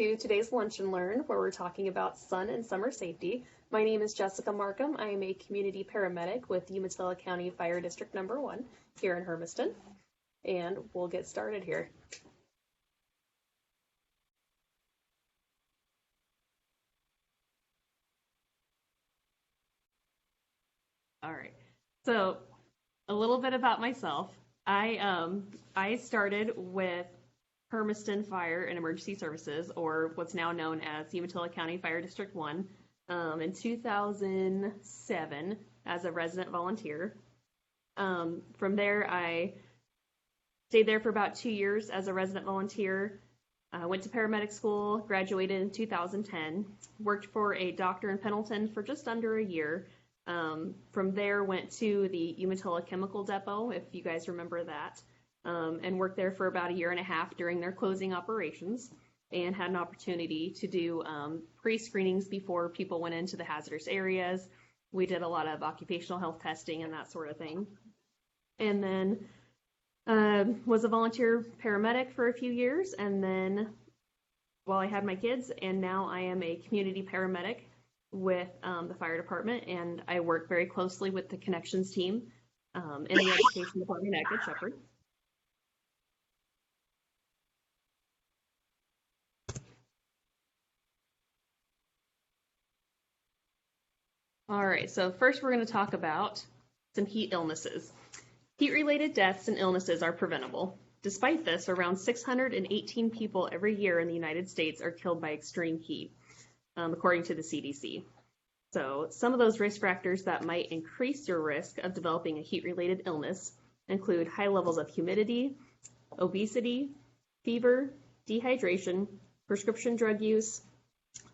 to today's Lunch and Learn, where we're talking about sun and summer safety. My name is Jessica Marcum. I am a community paramedic with Umatilla County Fire District Number 1 here in Hermiston, and we'll get started here. All right, so a little bit about myself. I started with Hermiston Fire and Emergency Services, or what's now known as Umatilla County Fire District 1, in 2007 as a resident volunteer. From there, I stayed there for about 2 years as a resident volunteer. Went to paramedic school, graduated in 2010, worked for a doctor in Pendleton for just under a year. From there, went to the Umatilla Chemical Depot, if you guys remember that, and worked there for about a year and a half during their closing operations, and had an opportunity to do pre-screenings before people went into the hazardous areas. We did a lot of occupational health testing and that sort of thing. And then was a volunteer paramedic for a few years, and then while I had my kids, and now I am a community paramedic with the fire department, and I work very closely with the connections team in the education department at Good Shepherd. All right, so first we're going to talk about some heat illnesses. Heat-related deaths and illnesses are preventable. Despite this, around 618 people every year in the United States are killed by extreme heat, according to the CDC. So some of those risk factors that might increase your risk of developing a heat-related illness include high levels of humidity, obesity, fever, dehydration, prescription drug use,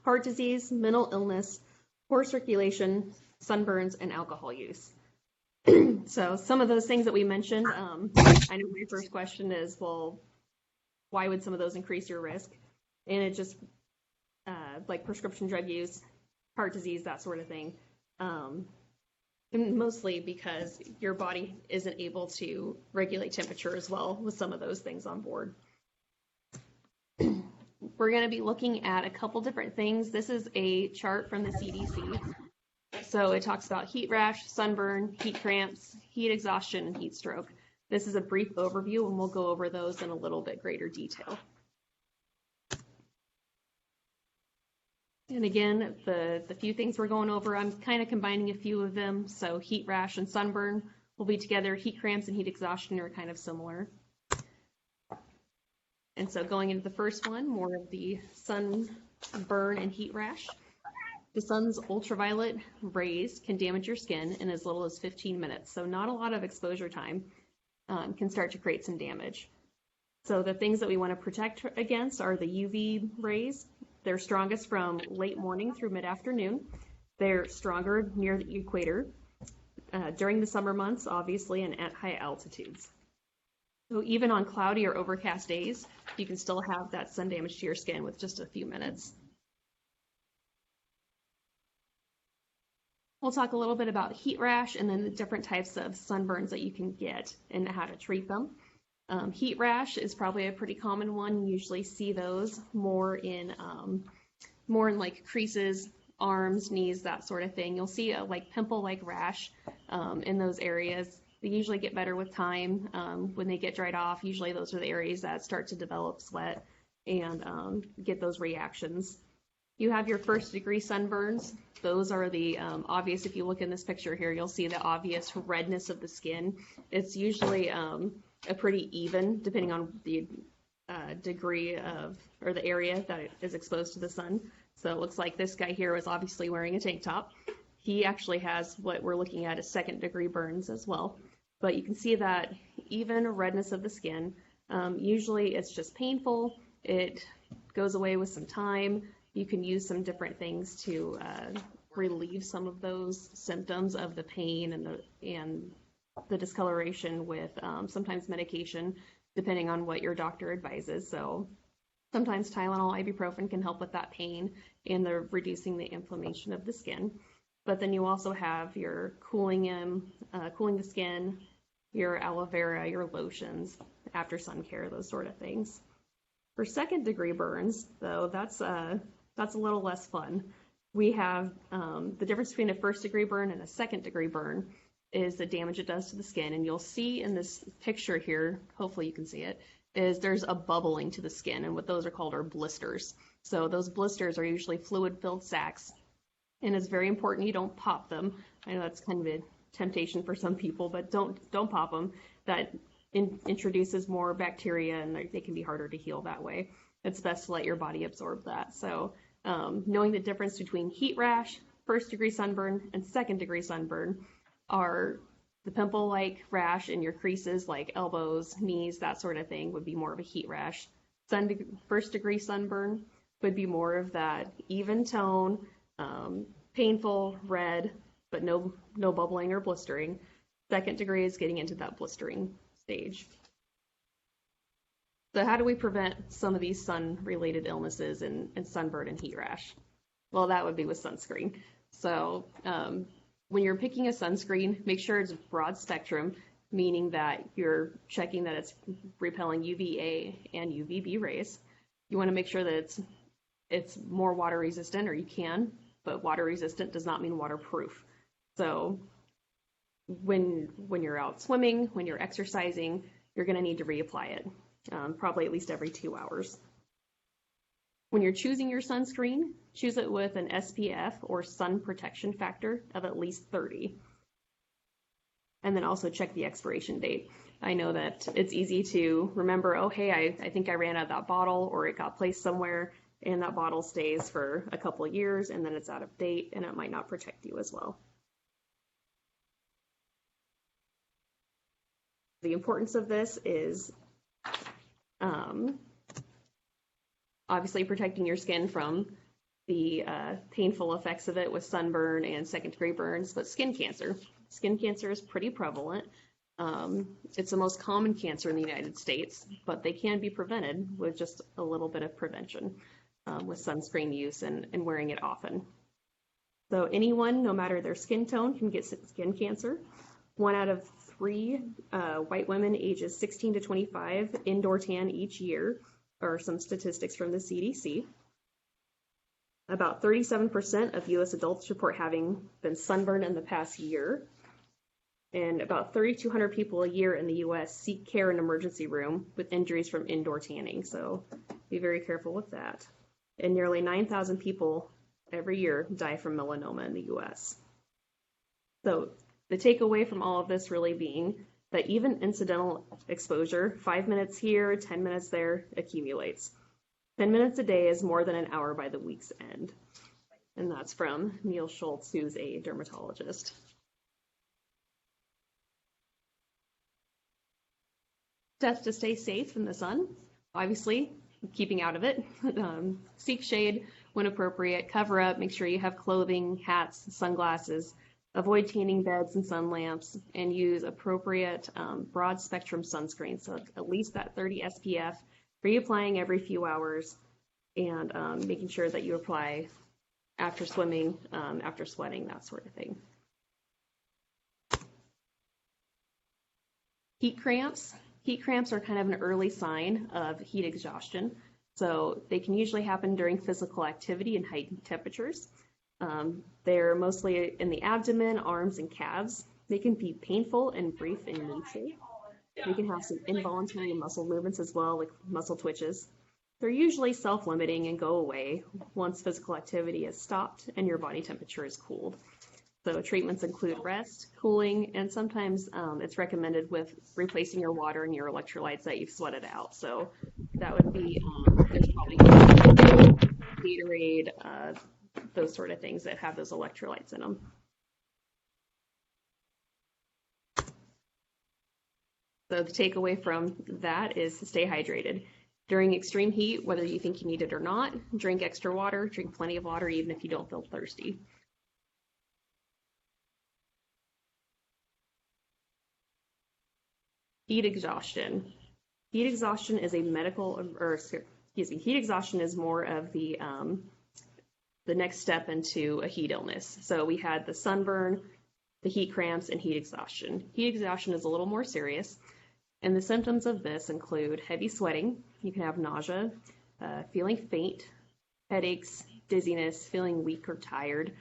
heart disease, mental illness, poor circulation, sunburns, and alcohol use. So some of those things that we mentioned, I know my first question is, well, why would some of those increase your risk? And it just, like prescription drug use, heart disease, that sort of thing. And mostly because your body isn't able to regulate temperature as well with some of those things on board. We're going to be looking at a couple different things. This is a chart from the CDC. So it talks about heat rash, sunburn, heat cramps, heat exhaustion, and heat stroke. This is a brief overview, and we'll go over those in a little bit greater detail. And again, the few things we're going over, I'm kind of combining a few of them. So heat rash and sunburn will be together. Heat cramps and heat exhaustion are kind of similar. And so going into the first one, more of the sunburn and heat rash. The sun's ultraviolet rays can damage your skin in as little as 15 minutes. So not a lot of exposure time can start to create some damage. So the things that we want to protect against are the UV rays. They're strongest from late morning through mid-afternoon. They're stronger near the equator, during the summer months, obviously, and at high altitudes. So even on cloudy or overcast days, you can still have that sun damage to your skin with just a few minutes. We'll talk a little bit about heat rash and then the different types of sunburns that you can get and how to treat them. Heat rash is probably a pretty common one. You usually see those more in like creases, arms, knees, that sort of thing. You'll see a like pimple-like rash in those areas. They usually get better with time. When they get dried off, usually those are the areas that start to develop sweat and get those reactions. You have your first-degree sunburns. Those are the obvious. If you look in this picture here, you'll see the obvious redness of the skin. It's usually a pretty even, depending on the degree of, or the area that is exposed to the sun. So it looks like this guy here was obviously wearing a tank top. He actually has what we're looking at as second-degree burns as well. But you can see that even redness of the skin. Usually it's just painful. It goes away with some time. You can use some different things to relieve some of those symptoms of the pain and the discoloration with sometimes medication, depending on what your doctor advises. So sometimes Tylenol, ibuprofen can help with that pain and the reducing the inflammation of the skin. But then you also have your cooling the skin, your aloe vera, your lotions, after sun care, those sort of things. For second-degree burns, though, that's a little less fun. We have the difference between a first-degree burn and a second-degree burn is the damage it does to the skin. And you'll see in this picture here, hopefully you can see it, is there's a bubbling to the skin, and what those are called are blisters. So those blisters are usually fluid-filled sacs, and it's very important you don't pop them. I know that's kind of a temptation for some people, but don't pop them. That introduces more bacteria, and they can be harder to heal that way. It's best to let your body absorb that. So knowing the difference between heat rash, first-degree sunburn, and second-degree sunburn are the pimple-like rash in your creases like elbows, knees, that sort of thing would be more of a heat rash. First-degree sunburn would be more of that even tone, painful, red, but no bubbling or blistering. Second degree is getting into that blistering stage. So how do we prevent some of these sun-related illnesses and sunburn and heat rash? Well, that would be with sunscreen. So when you're picking a sunscreen, make sure it's broad spectrum, meaning that you're checking that it's repelling UVA and UVB rays. You want to make sure that it's more water resistant, or you can, but water resistant does not mean waterproof. So when you're out swimming, when you're exercising, you're going to need to reapply it, probably at least every 2 hours. When you're choosing your sunscreen, choose it with an SPF or sun protection factor of at least 30. And then also check the expiration date. I know that it's easy to remember, oh, hey, I think I ran out of that bottle, or it got placed somewhere, and that bottle stays for a couple of years, and then it's out of date, and it might not protect you as well. The importance of this is obviously protecting your skin from the painful effects of it with sunburn and second-degree burns, but skin cancer. Skin cancer is pretty prevalent. It's the most common cancer in the United States, but they can be prevented with just a little bit of prevention with sunscreen use and wearing it often. So anyone, no matter their skin tone, can get skin cancer. 1 out of 3 white women ages 16 to 25 indoor tan each year, are some statistics from the CDC. About 37% of U.S. adults report having been sunburned in the past year. And about 3,200 people a year in the U.S. seek care in an emergency room with injuries from indoor tanning. So be very careful with that. And nearly 9,000 people every year die from melanoma in the U.S. So the takeaway from all of this really being that even incidental exposure, 5 minutes here, 10 minutes there, accumulates. 10 minutes a day is more than an hour by the week's end. And that's from Neil Schultz, who's a dermatologist. Steps to stay safe in the sun, obviously, keeping out of it. Seek shade when appropriate, cover up, make sure you have clothing, hats, sunglasses. Avoid tanning beds and sun lamps, and use appropriate broad spectrum sunscreen. So at least that 30 SPF, reapplying every few hours, and making sure that you apply after swimming, after sweating, that sort of thing. Heat cramps. Heat cramps are kind of an early sign of heat exhaustion. So they can usually happen during physical activity and heightened temperatures. They're mostly in the abdomen, arms, and calves. They can be painful and brief in nature. They can have some involuntary muscle movements as well, like muscle twitches. They're usually self-limiting and go away once physical activity is stopped and your body temperature is cooled. So treatments include rest, cooling, and sometimes it's recommended with replacing your water and your electrolytes that you've sweated out. So that would be, there's probably Gatorade, those sort of things that have those electrolytes in them. So the takeaway from that is to stay hydrated. During extreme heat, whether you think you need it or not, drink extra water, drink plenty of water even if you don't feel thirsty. Heat exhaustion. Heat exhaustion is a heat exhaustion is more of the next step into a heat illness. So we had the sunburn, the heat cramps, and heat exhaustion. Heat exhaustion is a little more serious. And the symptoms of this include heavy sweating. You can have nausea, feeling faint, headaches, dizziness, feeling weak or tired.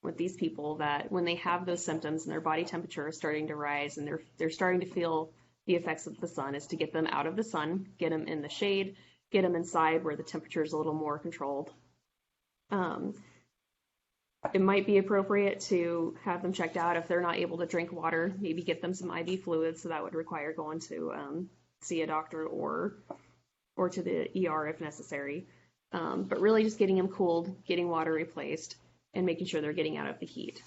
With these people, that when they have those symptoms and their body temperature is starting to rise and they're starting to feel the effects of the sun, is to get them out of the sun, get them in the shade, get them inside where the temperature is a little more controlled. It might be appropriate to have them checked out if they're not able to drink water, maybe get them some IV fluids, so that would require going to see a doctor or to the ER if necessary. But really just getting them cooled, getting water replaced, and making sure they're getting out of the heat.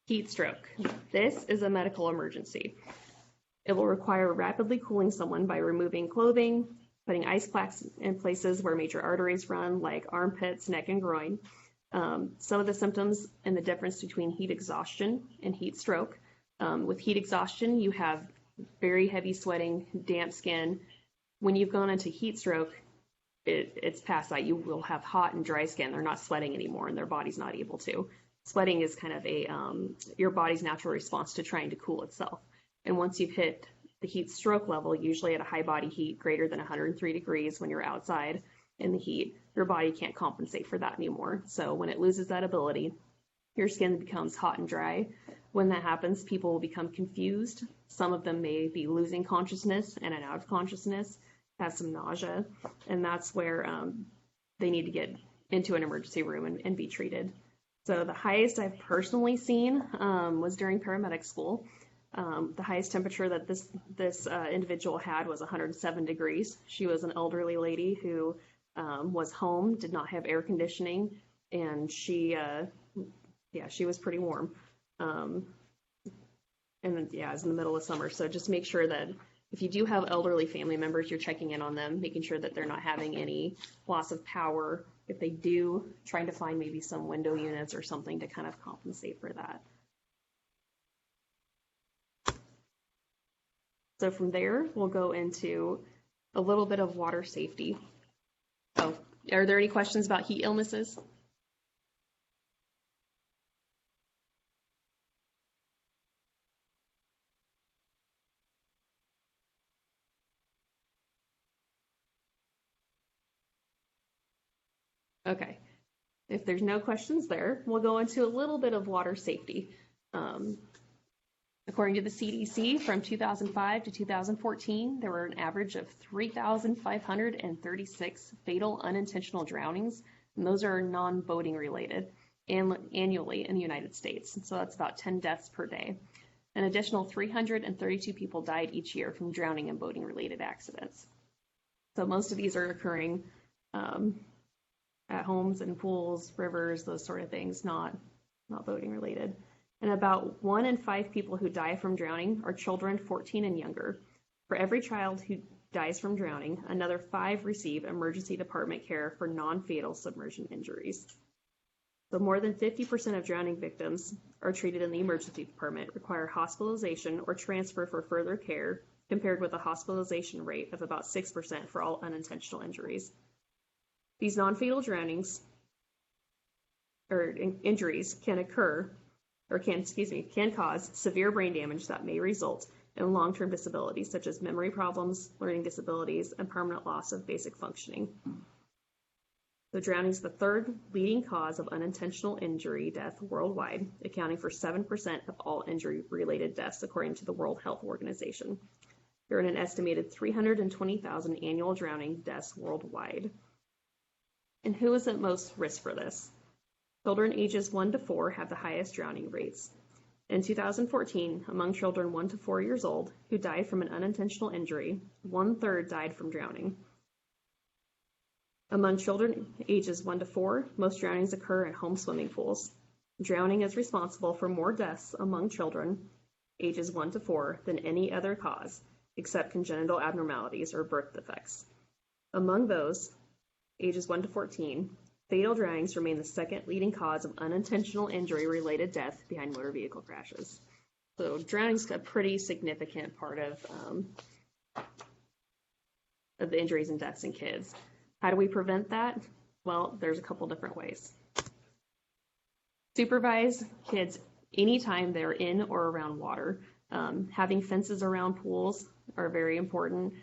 Heat stroke. This is a medical emergency. It will require rapidly cooling someone by removing clothing, putting ice packs in places where major arteries run, like armpits, neck, and groin. Some of the symptoms and the difference between heat exhaustion and heat stroke. With heat exhaustion, you have very heavy sweating, damp skin. When you've gone into heat stroke, it's past that. You will have hot and dry skin. They're not sweating anymore, and their body's not able to. Sweating is kind of your body's natural response to trying to cool itself. And once you've hit the heat stroke level, usually at a high body heat greater than 103 degrees when you're outside in the heat, your body can't compensate for that anymore. So when it loses that ability, your skin becomes hot and dry. When that happens, people will become confused. Some of them may be losing consciousness and out of consciousness, have some nausea, and that's where they need to get into an emergency room and be treated. So the highest I've personally seen was during paramedic school. The highest temperature that this individual had was 107 degrees. She was an elderly lady who was home, did not have air conditioning, and she was pretty warm. And then, it was in the middle of summer. So just make sure that if you do have elderly family members, you're checking in on them, making sure that they're not having any loss of power. If they do, trying to find maybe some window units or something to kind of compensate for that. So from there, we'll go into a little bit of water safety. Oh, are there any questions about heat illnesses? Okay, if there's no questions there, we'll go into a little bit of water safety. According to the CDC, from 2005 to 2014, there were an average of 3,536 fatal unintentional drownings, and those are non-boating related, annually in the United States. So that's about 10 deaths per day. An additional 332 people died each year from drowning and boating related accidents. So most of these are occurring at homes and pools, rivers, those sort of things, not boating related. And about 1 in 5 people who die from drowning are children 14 and younger. For every child who dies from drowning, another 5 receive emergency department care for non-fatal submersion injuries. So more than 50% of drowning victims are treated in the emergency department, require hospitalization or transfer for further care, compared with a hospitalization rate of about 6% for all unintentional injuries. These non-fatal drownings or injuries can cause severe brain damage that may result in long-term disabilities such as memory problems, learning disabilities, and permanent loss of basic functioning. So drowning is the third leading cause of unintentional injury death worldwide, accounting for 7% of all injury-related deaths according to the World Health Organization. There are an estimated 320,000 annual drowning deaths worldwide. And who is at most risk for this? Children ages 1 to 4 have the highest drowning rates. In 2014, among children 1 to 4 years old who died from an unintentional injury, 1/3 died from drowning. Among children ages 1 to 4, most drownings occur in home swimming pools. Drowning is responsible for more deaths among children ages 1 to 4 than any other cause, except congenital abnormalities or birth defects. Among those ages 1 to 14, fatal drownings remain the second leading cause of unintentional injury-related death behind motor vehicle crashes. So drowning is a pretty significant part of the injuries and deaths in kids. How do we prevent that? Well, there's a couple different ways. Supervise kids anytime they're in or around water. Having fences around pools are very important.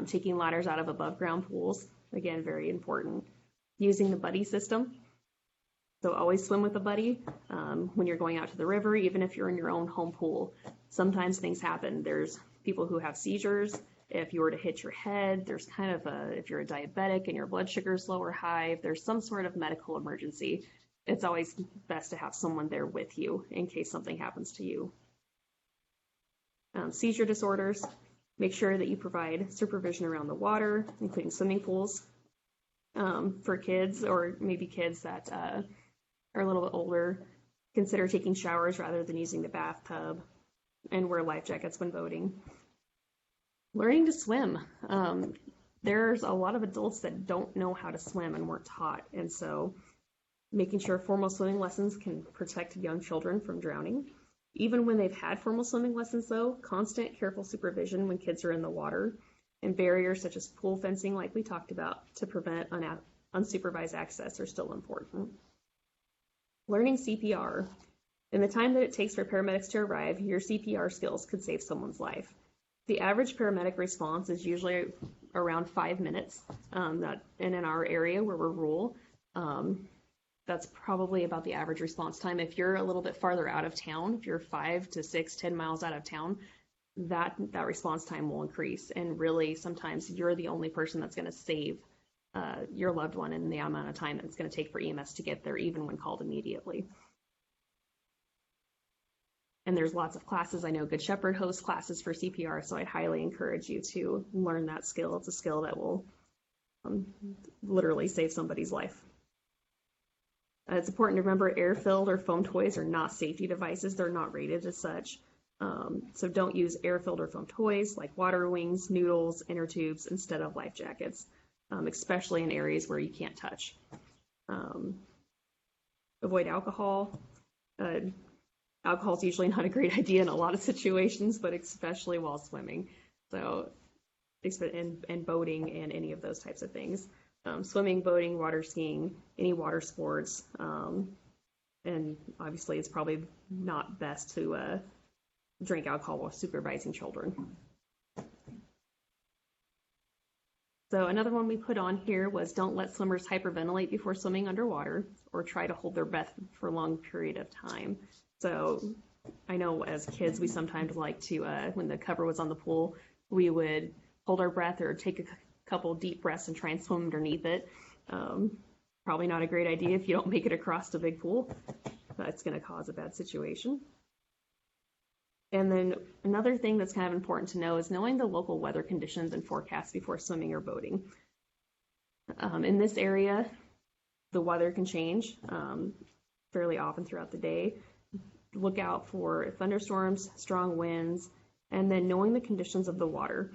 Taking ladders out of above ground pools, again, very important. Using the buddy system. So always swim with a buddy when you're going out to the river, even if you're in your own home pool. Sometimes things happen. There's people who have seizures. If you were to hit your head, there's kind of if you're a diabetic and your blood sugar is low or high, if there's some sort of medical emergency, it's always best to have someone there with you in case something happens to you. Seizure disorders, make sure that you provide supervision around the water, including swimming pools for kids, or maybe kids that are a little bit older. Consider taking showers rather than using the bathtub, and wear life jackets when boating. Learning to swim. There's a lot of adults that don't know how to swim and weren't taught, and so making sure formal swimming lessons can protect young children from drowning. Even when they've had formal swimming lessons, though, constant, careful supervision when kids are in the water, and barriers such as pool fencing, like we talked about, to prevent unsupervised access are still important. Learning CPR. In the time that it takes for paramedics to arrive, your CPR skills could save someone's life. The average paramedic response is usually around 5 minutes, and in our area where we're rural, that's probably about the average response time. If you're a little bit farther out of town, if you're 5 to 6, 10 miles out of town, that response time will increase. And really, sometimes you're the only person that's going to save your loved one in the amount of time that it's going to take for EMS to get there, even when called immediately. And there's lots of classes. I know Good Shepherd hosts classes for CPR, so I'd highly encourage you to learn that skill. It's a skill that will literally save somebody's life. It's important to remember air-filled or foam toys are not safety devices. They're not rated as such. So don't use air-filled or foam toys like water wings, noodles, inner tubes instead of life jackets, especially in areas where you can't touch. Avoid alcohol. Alcohol is usually not a great idea in a lot of situations, but especially while swimming. So, and boating and any of those types of things. Swimming, boating, water skiing, any water sports, and obviously it's probably not best to drink alcohol while supervising children. So another one we put on here was don't let swimmers hyperventilate before swimming underwater or try to hold their breath for a long period of time. So I know as kids we sometimes like to, when the cover was on the pool, we would hold our breath or take a couple deep breaths and try and swim underneath it. Probably not a great idea if you don't make it across the big pool. That's going to cause a bad situation. And then another thing that's kind of important to know is knowing the local weather conditions and forecasts before swimming or boating. In this area, the weather can change fairly often throughout the day. Look out for thunderstorms, strong winds, and then knowing the conditions of the water.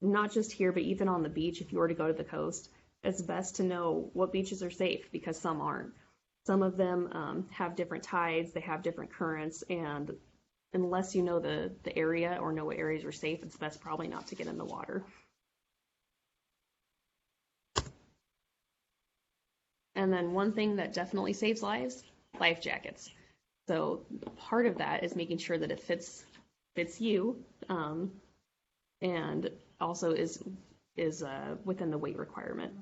Not just here, but even on the beach, if you were to go to the coast, it's best to know what beaches are safe because some aren't. Some of them have different tides, they have different currents, and unless you know the area or know what areas are safe, it's best probably not to get in the water. And then one thing that definitely saves lives, life jackets. So part of that is making sure that it fits you, and also is within the weight requirement.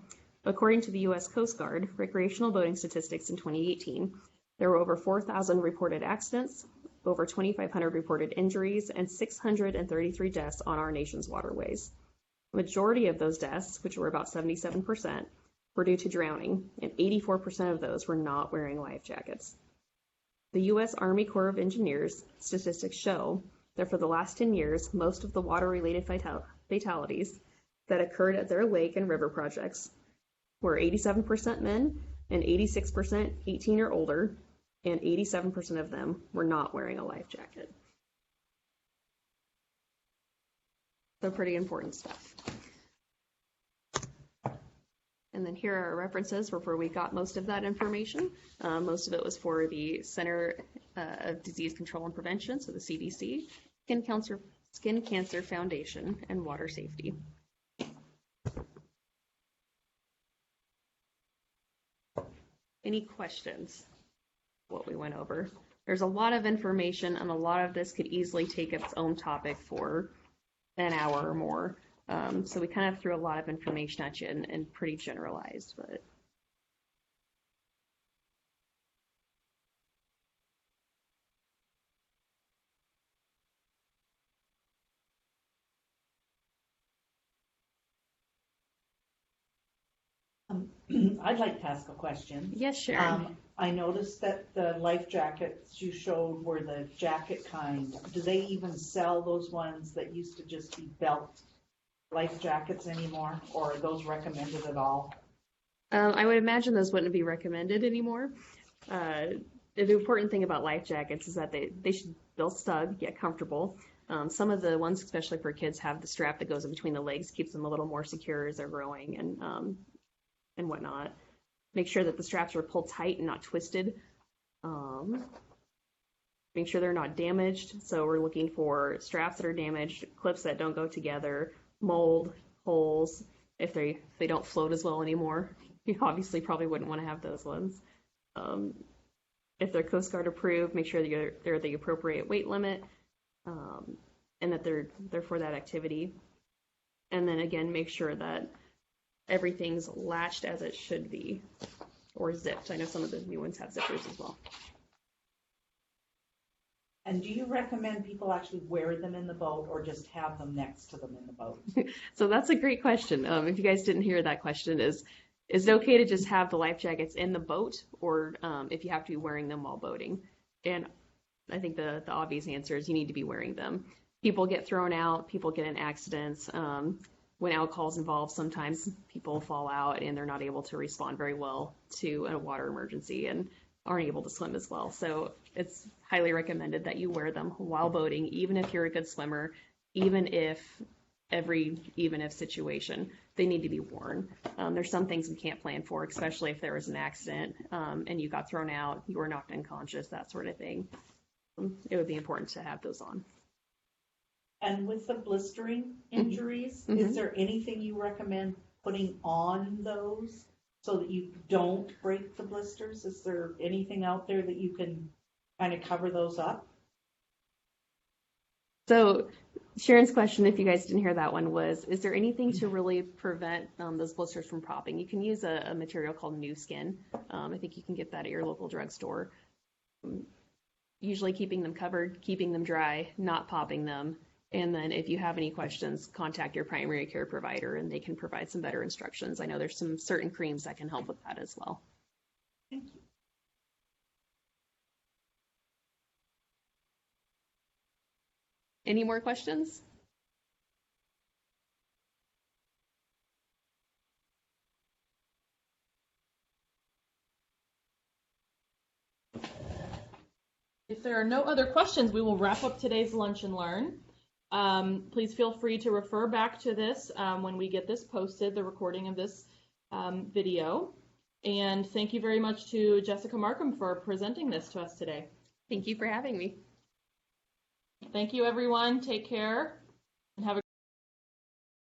According to the U.S. Coast Guard, recreational boating statistics in 2018, there were over 4,000 reported accidents, over 2,500 reported injuries, and 633 deaths on our nation's waterways. The majority of those deaths, which were about 77%, were due to drowning, and 84% of those were not wearing life jackets. The U.S. Army Corps of Engineers statistics show that for the last 10 years, most of the water-related fatalities that occurred at their lake and river projects were 87% men and 86% 18 or older, and 87% of them were not wearing a life jacket. So pretty important stuff. And then here are our references for where we got most of that information. Most of it was for the Center of Disease Control and Prevention, so the CDC, Skin Cancer Foundation, and Water Safety. Any questions? what we went over. There's a lot of information, and a lot of this could easily take its own topic for an hour or more. So we kind of threw a lot of information at you and pretty generalized, but. I'd like to ask a question. Yes, Sharon. I noticed that the life jackets you showed were the jacket kind. Do they even sell those ones that used to just be belt life jackets anymore, or are those recommended at all? I would imagine those wouldn't be recommended anymore. The important thing about life jackets is that they'll snug, get comfortable. Some of the ones, especially for kids, have the strap that goes in between the legs, keeps them a little more secure as they're growing and whatnot. Make sure that the straps are pulled tight and not twisted. Make sure they're not damaged. So we're looking for straps that are damaged, clips that don't go together, mold, holes. If they don't float as well anymore, you obviously probably wouldn't want to have those ones. If they're Coast Guard approved, make sure that they're the appropriate weight limit, and that they're for that activity. And then again, make sure that everything's latched as it should be, or zipped. I know some of the new ones have zippers as well. And do you recommend people actually wear them in the boat or just have them next to them in the boat? So that's a great question. If you guys didn't hear that question, is it okay to just have the life jackets in the boat, or if you have to be wearing them while boating? And I think the obvious answer is you need to be wearing them. People get thrown out, people get in accidents. When alcohol's involved, sometimes people fall out and they're not able to respond very well to a water emergency and aren't able to swim as well. So it's highly recommended that you wear them while boating, even if you're a good swimmer, even if situation, they need to be worn. There's some things we can't plan for, especially if there was an accident and you got thrown out, you were knocked unconscious, that sort of thing. It would be important to have those on. And with the blistering injuries, is there anything you recommend putting on those so that you don't break the blisters? Is there anything out there that you can kind of cover those up? So Sharon's question, if you guys didn't hear that one, was, is there anything to really prevent those blisters from popping? You can use a material called New Skin. I think you can get that at your local drugstore. Usually keeping them covered, keeping them dry, not popping them. And then if you have any questions, contact your primary care provider and they can provide some better instructions. I know there's some certain creams that can help with that as well. Thank you. Any more questions? If there are no other questions, we will wrap up today's Lunch and Learn. Please feel free to refer back to this when we get this posted, the recording of this video. And thank you very much to Jessica Marcum for presenting this to us today. Thank you for having me. Thank you, everyone. Take care and have a